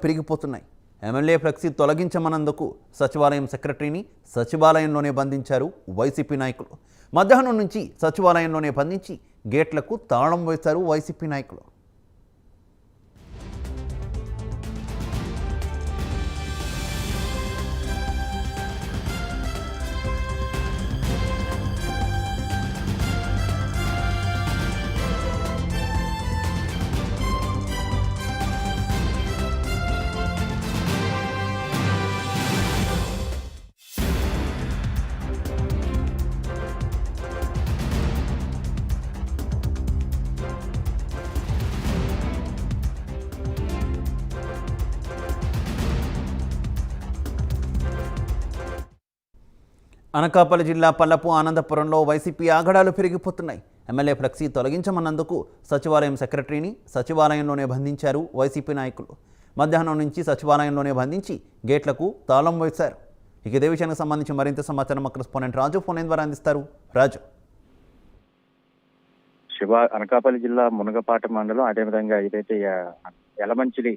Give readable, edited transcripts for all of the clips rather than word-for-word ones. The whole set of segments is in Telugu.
పెరిగిపోతున్నాయి. ఎమ్మెల్యే ఫ్లెక్సీ తొలగించమన్నందుకు సచివాలయం సెక్రటరీని సచివాలయంలోనే బంధించారు వైసీపీ నాయకులు. మధ్యాహ్నం నుంచి సచివాలయంలోనే బంధించి గేట్లకు తాళం వేశారు వైసీపీ నాయకులు. అనకాపల్లి జిల్లా పల్లపు ఆనందపురంలో వైసీపీ ఆగడాలు పెరిగిపోతున్నాయి. ఎమ్మెల్యే ఫ్లెక్సీ తొలగించమన్నందుకు సచివాలయం సెక్రటరీని సచివాలయంలోనే బంధించారు వైసీపీ నాయకులు. మధ్యాహ్నం నుంచి సచివాలయంలోనే బంధించి గేట్లకు తాళం వేశారు. ఇదే విషయానికి సంబంధించి మరింత సమాచారం మా కరెస్పాండెంట్ రాజు ఫోన్ లైన్ ద్వారా అందిస్తారు. రాజు. అనకాపల్లి జిల్లా మునగపాట మండలం, అదేవిధంగా ఏదైతే యలమంచిలి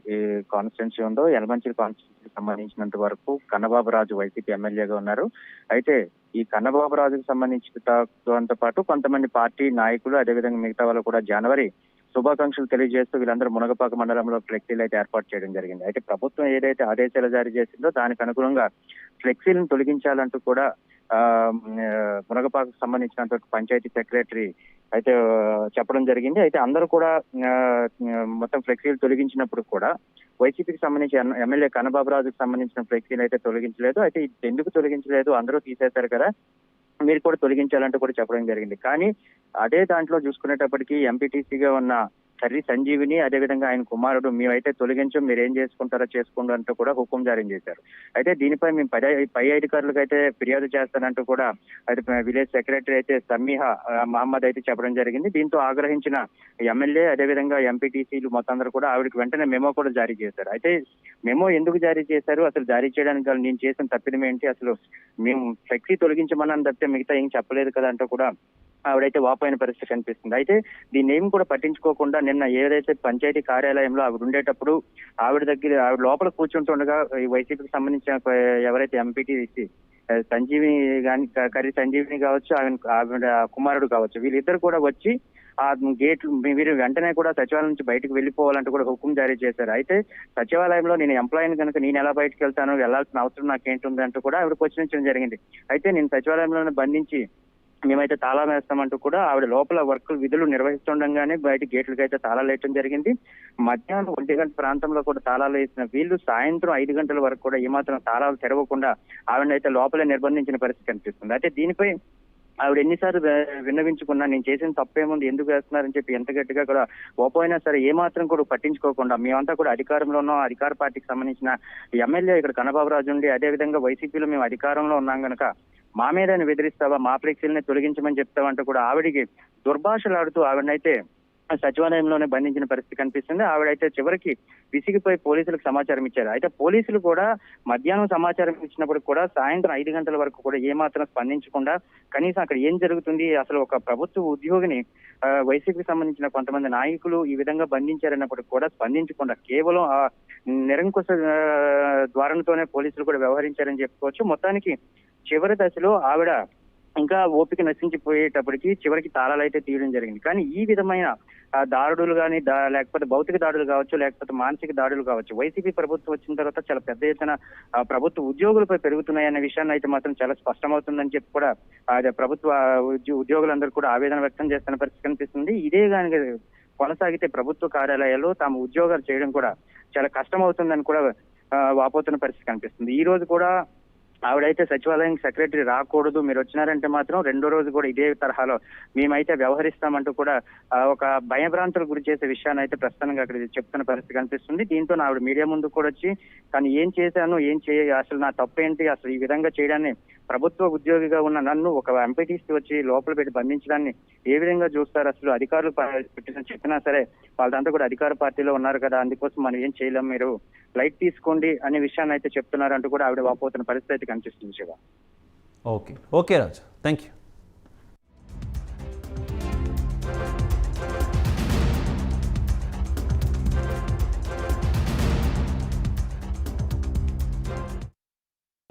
కాన్స్టిట్యున్సీ ఉందో యలమంచిలి కాన్స్టిట్యున్సీకి సంబంధించినంత వరకు కన్నబాబు రాజు వైసీపీ ఎమ్మెల్యేగా ఉన్నారు. అయితే ఈ కన్నబాబు రాజుకు సంబంధించినంత పాటు కొంతమంది పార్టీ నాయకులు, అదేవిధంగా మిగతా వాళ్ళు కూడా జనవరి శుభాకాంక్షలు తెలియజేస్తూ వీళ్ళందరూ మునగపాక మండలంలో ఫ్లెక్సీలు అయితే ఏర్పాటు చేయడం జరిగింది. అయితే ప్రభుత్వం ఏదైతే ఆదేశాలు జారీ చేసిందో దానికి అనుగుణంగా ఫ్లెక్సీలను తొలగించాలంటూ కూడా మునగపాకు సంబంధించినంత పంచాయతీ సెక్రటరీ అయితే చెప్పడం జరిగింది. అయితే అందరూ కూడా మొత్తం ఫ్లెక్సీలు తొలగించినప్పుడు కూడా వైసీపీకి సంబంధించి ఎమ్మెల్యే కన్నబాబు రాజుకు సంబంధించిన ఫ్లెక్సీలు అయితే తొలగించలేదు. అయితే ఎందుకు తొలగించలేదు, అందరూ తీసేశారు కదా, మీరు కూడా తొలగించాలంటూ కూడా చెప్పడం జరిగింది. కానీ అదే దాంట్లో చూసుకునేటప్పటికీ ఎంపీటీసీగా ఉన్న కర్రీ సంజీవిని, అదేవిధంగా ఆయన కుమారుడు మేమైతే తొలగించం, మీరు ఏం చేసుకుంటారో చేసుకోండి అంటూ కూడా హుకుం జారీ చేశారు. అయితే దీనిపై మేము పై అధికారులకు అయితే ఫిర్యాదు చేస్తానంటూ కూడా అయితే విలేజ్ సెక్రటరీ అయితే సమీహా మహమ్మద్ అయితే చెప్పడం జరిగింది. దీంతో ఆగ్రహించిన ఎమ్మెల్యే, అదేవిధంగా ఎంపీటీసీలు మొత్తం అందరూ కూడా ఆవిడకి వెంటనే మెమో కూడా జారీ చేశారు. అయితే మెమో ఎందుకు జారీ చేశారు, అసలు జారీ చేయడానికి నేను చేసిన తప్పిదం ఏంటి, అసలు మేము ఫ్లెక్సీ తొలగించమని తప్పితే మిగతా ఏం చెప్పలేదు కదా అంటూ కూడా ఆవిడైతే వాపోయిన పరిస్థితి కనిపిస్తుంది. అయితే దీన్ని ఏం కూడా పట్టించుకోకుండా నిన్న ఏదైతే పంచాయతీ కార్యాలయంలో ఆవిడ ఉండేటప్పుడు ఆవిడ లోపల కూర్చుంటుండగా ఈ వైసీపీకి సంబంధించిన ఎవరైతే ఎంపీటీసీ సంజీవిని కానీ కర్రీ సంజీవిని కావచ్చు, ఆవిడ కుమారుడు కావచ్చు, వీళ్ళిద్దరు కూడా వచ్చి ఆ గేట్లు మీరు వెంటనే కూడా సచివాలయం నుంచి బయటకు వెళ్ళిపోవాలంటూ కూడా హుకుం జారీ చేశారు. అయితే సచివాలయంలో నేను ఎంప్లాయీని కనుక నేను ఎలా బయటకు వెళ్తాను, వెళ్లాల్సిన అవసరం నాకేంటుంది అంటూ కూడా ఆవిడ ప్రశ్నించడం జరిగింది. అయితే నేను సచివాలయంలోనే బంధించి మేమైతే తాళం వేస్తామంటూ కూడా ఆవిడ లోపల విధులు నిర్వహిస్తుండగానే బయట గేట్లకి అయితే తాళాలు వేయడం జరిగింది. మధ్యాహ్నం 1 గంట ప్రాంతంలో కూడా తాళాలు వేసిన వీళ్ళు సాయంత్రం 5 గంటల వరకు కూడా ఏమాత్రం తాళాలు తెరవకుండా ఆవిడనైతే లోపలే నిర్బంధించిన పరిస్థితి కనిపిస్తుంది. అయితే దీనిపై ఆవిడ ఎన్నిసార్లు విన్నవించుకున్నా నేను చేసిన తప్పేముంది, ఎందుకు వేస్తున్నారని చెప్పి ఎంత గట్టిగా కూడా ఓపోయినా సరే ఏమాత్రం కూడా పట్టించుకోకుండా మేమంతా కూడా అధికారంలో ఉన్నాం, అధికార పార్టీకి సంబంధించిన ఎమ్మెల్యే ఇక్కడ కన్నబాబు రాజు ఉండి, అదేవిధంగా వైసీపీలో మేము అధికారంలో ఉన్నాం కనుక మా మీద బెదిరిస్తావా, మా ఫ్లెక్సీలని తొలగించమని చెప్తావంటూ కూడా ఆవిడికి దుర్భాషలాడుతూ ఆవిడనైతే సచివాలయంలోనే బంధించిన పరిస్థితి కనిపిస్తుంది. ఆవిడైతే చివరికి విసిగిపోయి పోలీసులకు సమాచారం ఇచ్చారు. అయితే పోలీసులు కూడా మధ్యాహ్నం సమాచారం ఇచ్చినప్పుడు కూడా సాయంత్రం 5 గంటల వరకు కూడా ఏమాత్రం స్పందించకుండా కనీసం అక్కడ ఏం జరుగుతుంది, అసలు ఒక ప్రభుత్వ ఉద్యోగిని వైసీపీకి సంబంధించిన కొంతమంది నాయకులు ఈ విధంగా బంధించారన్నప్పటికీ కూడా స్పందించకుండా కేవలం ఆ నిరంకుశ ద్వారంతోనే పోలీసులు కూడా వ్యవహరించారని చెప్పుకోవచ్చు. మొత్తానికి చివరి దశలో ఆవిడ ఇంకా ఓపిక నశించిపోయేటప్పటికి చివరికి తాళాలు అయితే తీయడం జరిగింది. కానీ ఈ విధమైన దాడులు కానీ లేకపోతే భౌతిక దాడులు కావచ్చు, లేకపోతే మానసిక దాడులు కావచ్చు, వైసీపీ ప్రభుత్వం వచ్చిన తర్వాత చాలా పెద్ద ఎత్తున ప్రభుత్వ ఉద్యోగులపై పెరుగుతున్నాయన్న విషయాన్ని అయితే మాత్రం చాలా స్పష్టమవుతుందని చెప్పి కూడా ప్రభుత్వ ఉద్యోగులందరూ కూడా ఆవేదన వ్యక్తం చేస్తున్న పరిస్థితి కనిపిస్తుంది. ఇదే కానీ కొనసాగితే ప్రభుత్వ కార్యాలయాల్లో తాము ఉద్యోగాలు చేయడం కూడా చాలా కష్టం అవుతుందని కూడా వాపోతున్న పరిస్థితి కనిపిస్తుంది. ఈ రోజు కూడా ఆవిడైతే సచివాలయం సెక్రటరీ రాకూడదు, మీరు వచ్చినారంటే మాత్రం 2వ రోజు కూడా ఇదే తరహాలో మేమైతే వ్యవహరిస్తామంటూ కూడా ఒక భయభ్రాంతులకు గురి చేసే విషయాన్ని అయితే ప్రస్తుతానికి అక్కడ చెప్తున్న పరిస్థితి కనిపిస్తుంది. దీంతో ఆవిడ మీడియా ముందు కూడా వచ్చి తను ఏం చేశాను, అసలు నా తప్పేంటి, అసలు ఈ విధంగా చేయడాన్ని ప్రభుత్వ ఉద్యోగిగా ఉన్న నన్ను ఒక ఎంపీటీసీ వచ్చి లోపల పెట్టి బంధించడాన్ని ఏ విధంగా చూస్తారు, అసలు అధికారులు చెప్పినా సరే వాళ్ళంతా కూడా అధికార పార్టీలో ఉన్నారు కదా, అందుకోసం మనం ఏం చేయలేం, మీరు లైట్ తీసుకోండి అనే విషయాన్ని అయితే చెప్తున్నారు అంటూ కూడా ఆవిడ వాపోతున్న పరిస్థితి కనిపిస్తుంది. Shiva. Okay Raju, thank you.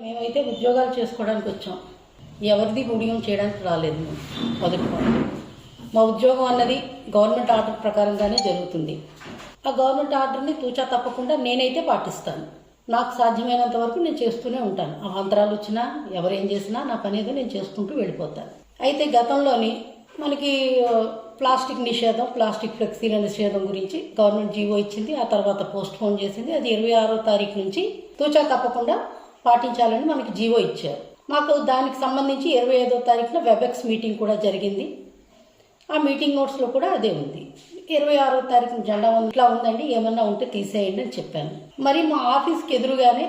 మేమైతే ఉద్యోగాలు చేసుకోవడానికి వచ్చాం, ఎవరిది ఉద్యోగం చేయడానికి రాలేదు. మేము మొదటి పాయింట్, మా ఉద్యోగం అన్నది గవర్నమెంట్ ఆర్డర్ ప్రకారంగానే జరుగుతుంది. ఆ గవర్నమెంట్ ఆర్డర్ని తూచా తప్పకుండా నేనైతే పాటిస్తాను. నాకు సాధ్యమైనంత వరకు నేను చేస్తూనే ఉంటాను. అవాంతరాలు వచ్చినా ఎవరేం చేసినా నా పని ఏదో నేను చేసుకుంటూ వెళ్ళిపోతాను. అయితే గతంలోని మనకి ప్లాస్టిక్ నిషేధం, ప్లాస్టిక్ ఫ్లెక్సీల నిషేధం గురించి గవర్నమెంట్ జీవో ఇచ్చింది. ఆ తర్వాత పోస్ట్ పోన్ చేసింది. అది 26వ తారీఖు నుంచి తూచా తప్పకుండా పాటించాలని మనకి జీవో ఇచ్చారు. మాకు దానికి సంబంధించి 25వ తారీఖున వెబెక్స్ మీటింగ్ కూడా జరిగింది. ఆ మీటింగ్ నోట్స్లో కూడా అదే ఉంది. 26వ తారీఖున జెండా ఇట్లా ఉందండి, ఏమన్నా ఉంటే తీసేయండి అని చెప్పాను. మరి మా ఆఫీస్కి ఎదురుగానే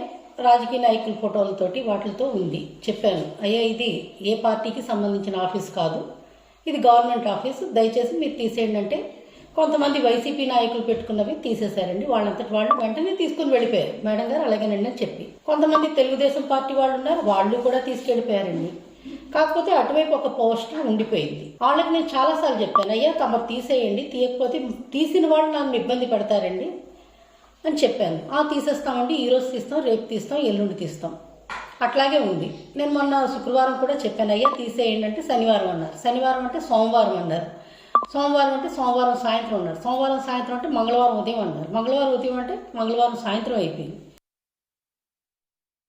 రాజకీయ నాయకుల ఫోటోలతోటి వాటితో ఉంది. చెప్పాను, అయ్యా ఇది ఏ పార్టీకి సంబంధించిన ఆఫీస్ కాదు, ఇది గవర్నమెంట్ ఆఫీస్, దయచేసి మీరు తీసేయండి అంటే కొంతమంది వైసీపీ నాయకులు పెట్టుకున్నవి తీసేశారండి. వాళ్ళంతటి వాళ్ళు వెంటనే తీసుకుని వెళ్ళిపోయారు. మేడం గారు అలాగేనండి అని చెప్పి. కొంతమంది తెలుగుదేశం పార్టీ వాళ్ళు ఉన్నారు, వాళ్ళు కూడా తీసుకెళ్ళిపోయారండి. కాకపోతే అటువైపు ఒక పోస్టర్ ఉండిపోయింది. వాళ్ళకి నేను చాలాసార్లు చెప్పాను, అయ్యా తమరు తీసేయండి, తీయకపోతే తీసిన వాళ్ళు నన్ను ఇబ్బంది పడతారండి అని చెప్పాను. తీసేస్తామండి, ఈరోజు తీస్తాం, రేపు తీస్తాం, ఎల్లుండి తీస్తాం, అట్లాగే ఉంది. నేను మొన్న శుక్రవారం కూడా చెప్పాను, అయ్యా తీసేయండి అంటే శనివారం అన్నారు. శనివారం అంటే సోమవారం అన్నారు. సోమవారం అంటే సోమవారం సాయంత్రం అన్నారు. సోమవారం సాయంత్రం అంటే మంగళవారం ఉదయం అన్నారు. మంగళవారం ఉదయం అంటే మంగళవారం సాయంత్రం అయిపోయింది.